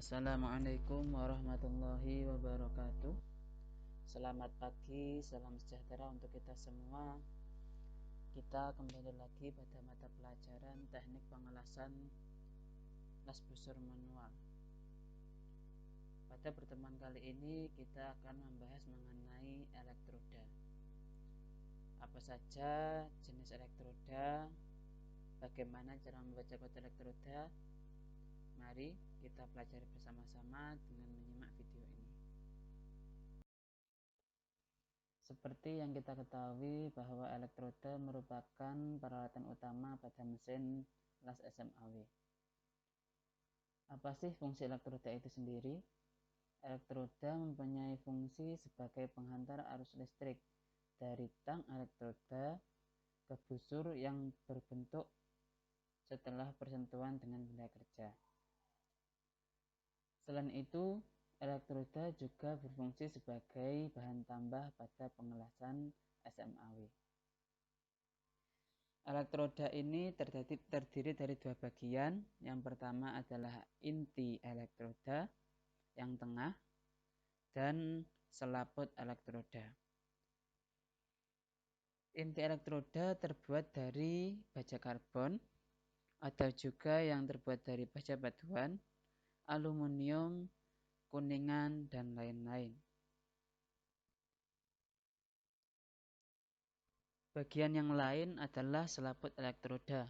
Assalamualaikum warahmatullahi wabarakatuh. Selamat pagi, salam sejahtera untuk kita semua. Kita kembali lagi pada mata pelajaran teknik pengelasan las busur manual. Pada pertemuan kali ini kita akan membahas mengenai elektroda. Apa saja jenis elektroda, bagaimana cara membaca kode elektroda. Mari kita pelajari bersama-sama dengan menyimak video ini. Seperti yang kita ketahui bahwa elektroda merupakan peralatan utama pada mesin las SMAW. Apa sih fungsi elektroda itu sendiri? Elektroda mempunyai fungsi sebagai penghantar arus listrik dari tang elektroda ke busur yang berbentuk setelah bersentuhan dengan benda kerja. Selain itu, elektroda juga berfungsi sebagai bahan tambah pada pengelasan SMAW. Elektroda ini terdiri dari dua bagian. Yang pertama adalah inti elektroda yang tengah dan selaput elektroda. Inti elektroda terbuat dari baja karbon, ada juga yang terbuat dari baja batuan, aluminium, kuningan, dan lain-lain. Bagian yang lain adalah selaput elektroda.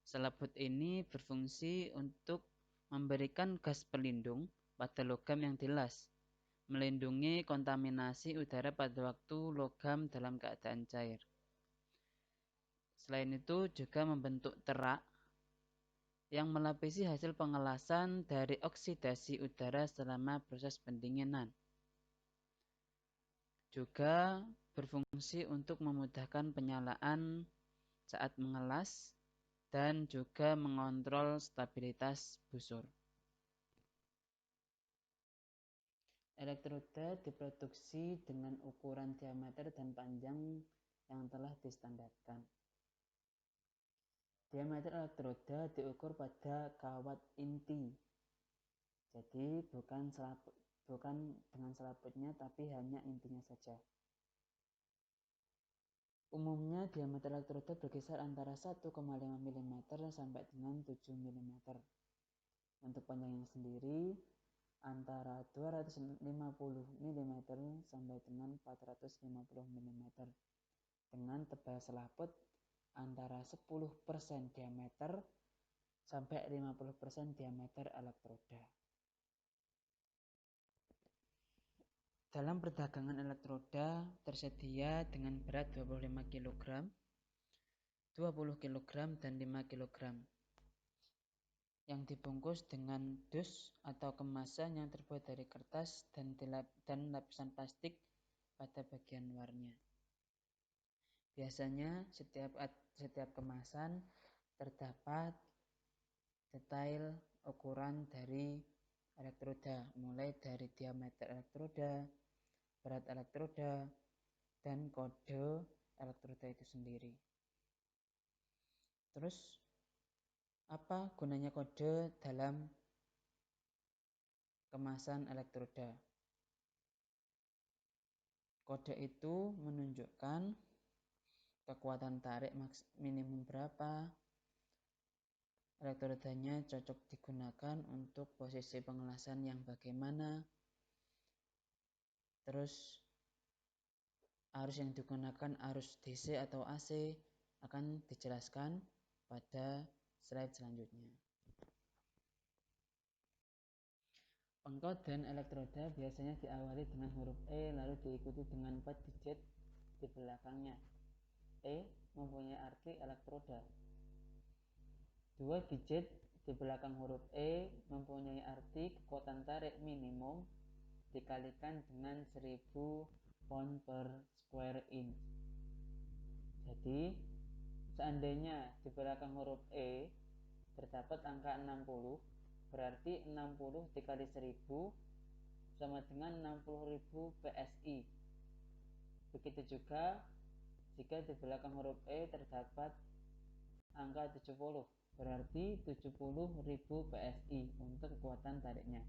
Selaput ini berfungsi untuk memberikan gas pelindung pada logam yang dilas, melindungi kontaminasi udara pada waktu logam dalam keadaan cair. Selain itu juga membentuk terak yang melapisi hasil pengelasan dari oksidasi udara selama proses pendinginan. Juga berfungsi untuk memudahkan penyalaan saat mengelas dan juga mengontrol stabilitas busur. Elektroda diproduksi dengan ukuran diameter dan panjang yang telah distandarkan. Diameter elektroda diukur pada kawat inti. Jadi bukan dengan selaputnya, tapi hanya intinya saja. Umumnya diameter elektroda berkisar antara 1,5 mm sampai dengan 7 mm. Untuk panjangnya sendiri antara 250 mm sampai dengan 450 mm. Dengan tebal selaput antara 10% diameter sampai 50% diameter elektroda. Dalam perdagangan elektroda tersedia dengan berat 25 kg, 20 kg, dan 5 kg yang dibungkus dengan dus atau kemasan yang terbuat dari kertas dan lapisan plastik pada bagian luarnya. Biasanya setiap kemasan terdapat detail ukuran dari elektroda, mulai dari diameter elektroda, berat elektroda, dan kode elektroda itu sendiri. Terus apa gunanya kode dalam kemasan elektroda? Kode itu menunjukkan kekuatan tarik minimum berapa, elektrodanya cocok digunakan untuk posisi pengelasan yang bagaimana, terus arus yang digunakan arus DC atau AC akan dijelaskan pada slide selanjutnya. Pengkodean elektroda biasanya diawali dengan huruf E lalu diikuti dengan 4 digit di belakangnya. E mempunyai arti elektroda. 2 digit di belakang huruf E mempunyai arti kekuatan tarik minimum dikalikan dengan 1000 pound per square inch. Jadi seandainya di belakang huruf E terdapat angka 60, berarti 60 dikali 1000 sama dengan 60.000 PSI. Begitu juga jika di belakang huruf E terdapat angka 70, berarti 70.000 PSI untuk kekuatan tariknya.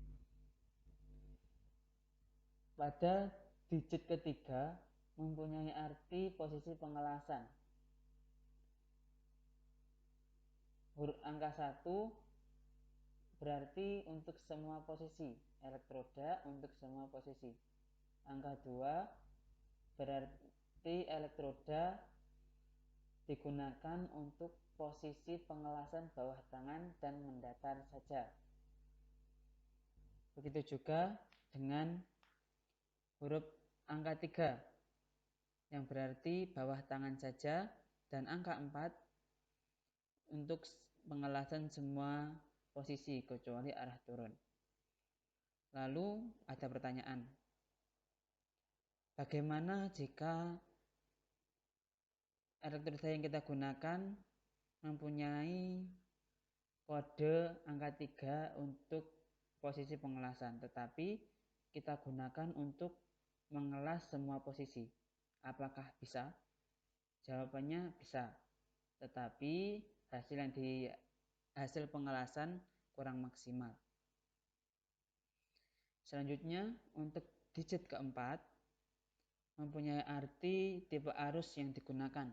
Pada digit ketiga mempunyai arti posisi pengelasan. Angka 1 berarti untuk semua posisi, elektroda untuk semua posisi. Angka 2 berarti elektroda digunakan untuk posisi pengelasan bawah tangan dan mendatar saja. Begitu juga dengan huruf angka 3 yang berarti bawah tangan saja, dan angka 4 untuk pengelasan semua posisi kecuali arah turun. Lalu ada pertanyaan, bagaimana jika elektroda yang kita gunakan mempunyai kode angka 3 untuk posisi pengelasan, tetapi kita gunakan untuk mengelas semua posisi? Apakah bisa? Jawabannya bisa, tetapi hasil pengelasan kurang maksimal. Selanjutnya untuk digit keempat mempunyai arti tipe arus yang digunakan.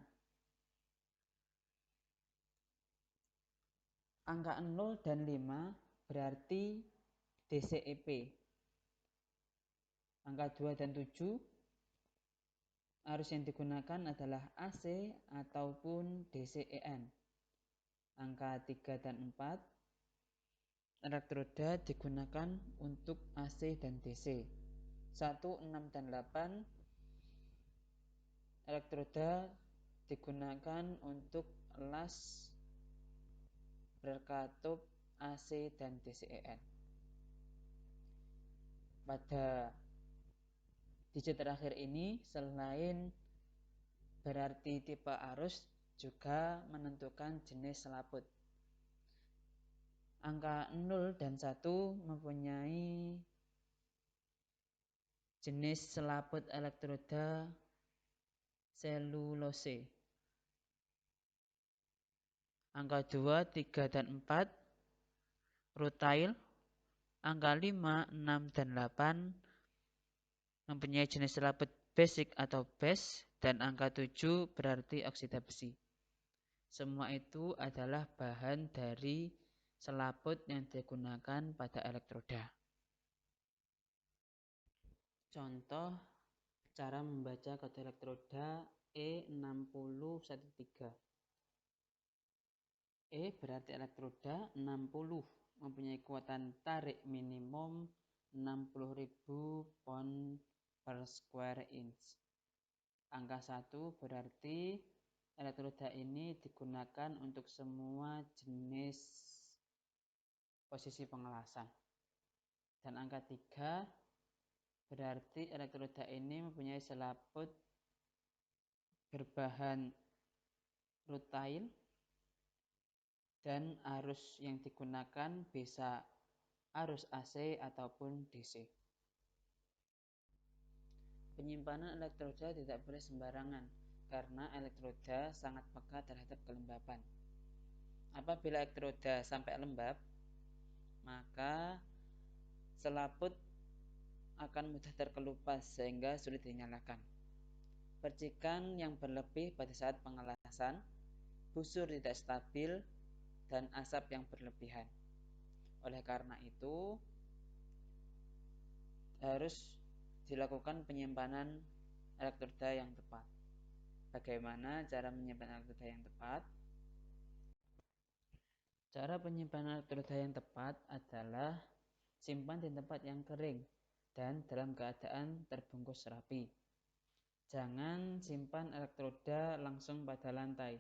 Angka 0 dan 5 berarti DCEP. Angka 2 dan 7 arus yang digunakan adalah AC ataupun DCEN. Angka 3 dan 4 elektroda digunakan untuk AC dan DC. 1, 6 dan 8 elektroda digunakan untuk las berkatup AC dan DCEN. Pada digit terakhir ini selain berarti tipe arus juga menentukan jenis selaput. Angka 0 dan 1 mempunyai jenis selaput elektroda selulose. Angka 2, 3 dan 4 rutile. Angka 5, 6 dan 8 mempunyai jenis selaput basic atau base, dan angka 7 berarti oksida besi. Semua itu adalah bahan dari selaput yang digunakan pada elektroda. Contoh cara membaca kode elektroda E6013. E berarti elektroda 60 mempunyai kekuatan tarik minimum 60.000 pound per square inch. Angka 1 berarti elektroda ini digunakan untuk semua jenis posisi pengelasan. Dan angka 3 berarti elektroda ini mempunyai selaput berbahan rutile dan arus yang digunakan bisa arus AC ataupun DC. Penyimpanan elektroda tidak boleh sembarangan karena elektroda sangat peka terhadap kelembapan. Apabila elektroda sampai lembab, maka selaput akan mudah terkelupas sehingga sulit dinyalakan. Percikan yang berlebih pada saat pengelasan, busur tidak stabil, dan asap yang berlebihan. Oleh karena itu, harus dilakukan penyimpanan elektroda yang tepat. Bagaimana cara menyimpan elektroda yang tepat? Cara penyimpanan elektroda yang tepat adalah simpan di tempat yang kering dan dalam keadaan terbungkus rapi. Jangan simpan elektroda langsung pada lantai,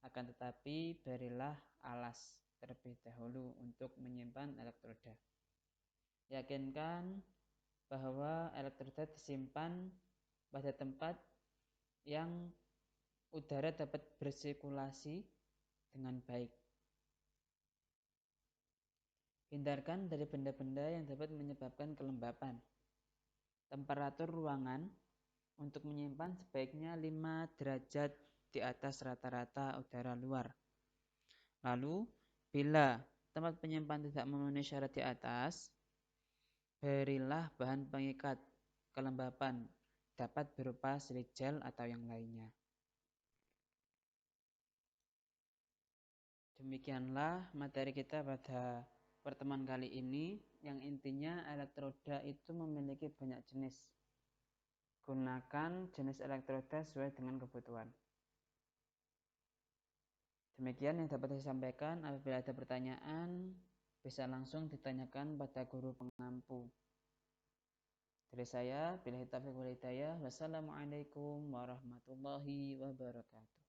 akan tetapi berilah alas terlebih dahulu untuk menyimpan elektroda. Yakinkan bahwa elektroda disimpan pada tempat yang udara dapat bersirkulasi dengan baik. Hindarkan dari benda-benda yang dapat menyebabkan kelembapan. Temperatur ruangan untuk menyimpan sebaiknya 5 derajat di atas rata-rata udara luar. Lalu, Bila tempat penyimpan tidak memenuhi syarat di atas, berilah bahan pengikat kelembapan, dapat berupa silik gel atau yang lainnya. Demikianlah materi kita pada pertemuan kali ini, yang intinya elektroda itu memiliki banyak jenis. Gunakan jenis elektroda sesuai dengan kebutuhan. Demikian yang dapat saya sampaikan. Apabila ada pertanyaan, bisa langsung ditanyakan pada guru pengampu. Dari saya, billahi taufiq wal hidayah. Wassalamualaikum warahmatullahi wabarakatuh.